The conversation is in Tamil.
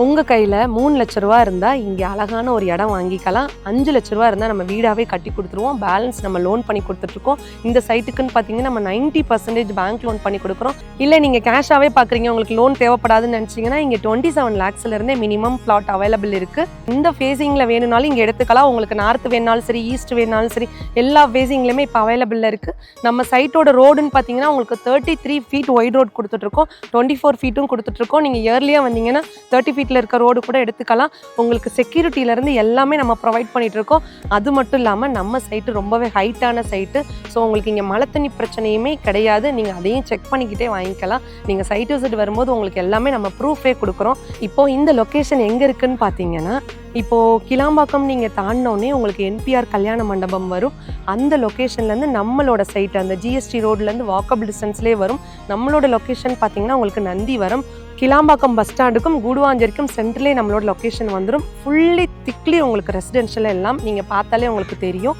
உங்க கையில 3 லட்ச ரூபா இருந்தா இங்க அழகான ஒரு இடம் வாங்கிக்கலாம். 5 லட்ச ரூபா இருந்தா நம்ம வீடாவே கட்டி கொடுத்துருவோம். பேலன்ஸ் நம்ம லோன் பண்ணி கொடுத்துட்டு இருக்கோம். இந்த சைட்டுக்குன்னு பாத்தீங்கன்னா நம்ம 90% பேங்க் லோன் பண்ணி கொடுக்குறோம். இல்ல நீங்க கேஷாவே பாக்குறீங்க, உங்களுக்கு லோன் தேவைப்படாதுன்னு நினைச்சீங்கன்னா இங்க 27 lakhsல இருந்தே மினிமம் பிளாட் அவைலபிள் இருக்கு. இந்த ஃபேசிங்ல வேணும்னாலும் இங்க எடுத்துக்கலாம். உங்களுக்கு நார்த் வேணாலும் சரி, ஈஸ்ட் வேணாலும் சரி, எல்லா ஃபேசிங்லயுமே இப்போ அவைலபிள்ல இருக்கு. நம்ம சைட்டோட ரோடுன்னு பாத்தீங்கன்னா உங்களுக்கு 33 feet ஒயிட் ரோட் கொடுத்துட்டு இருக்கோம். 24 feet கொடுத்துட்டு இருக்கோம். நீங்க இயர்லியா வந்தீங்கன்னா 30 feet இருக்க ரோடு கூட எடுத்துக்கலாம். உங்களுக்கு செக்யூரிட்டில இருந்து எல்லாமே நம்ம ப்ரொவைட் பண்ணிட்டு இருக்கோம். அது மட்டும் இல்லாம நம்ம சைட்டு ரொம்பவே ஹைட்டான சைட்டு. ஸோ உங்களுக்கு இங்க மழை தண்ணி பிரச்சனையுமே கிடையாது. நீங்க அதையும் செக் பண்ணிக்கிட்டே வாங்கிக்கலாம். நீங்க சைட் விசிட் வரும்போது உங்களுக்கு எல்லாமே நம்ம ப்ரூஃபே கொடுக்குறோம். இப்போ இந்த லொகேஷன் எங்க இருக்குன்னு பாத்தீங்கன்னா, இப்போ கிளாம்பாக்கம் நீங்க தாண்டினோடனே உங்களுக்கு என்பிஆர் கல்யாண மண்டபம் வரும். அந்த லொகேஷன்ல இருந்து நம்மளோட சைட் அந்த ஜிஎஸ்டி ரோட்ல இருந்து வாக்கபிள் டிஸ்டன்ஸ்லேயே வரும். நம்மளோட லொகேஷன் பாத்தீங்கன்னா உங்களுக்கு நந்திவரம். கிளாம்பாக்கம் பஸ் ஸ்டாண்டுக்கும் கூடுவாஞ்சேரிக்கும் சென்டர்லேயே நம்மளோட லொகேஷன் வந்துடும். ஃபுல்லி திக்லி உங்களுக்கு ரெசிடென்ஷியல் எல்லாம் நீங்க பார்த்தாலே உங்களுக்கு தெரியும்.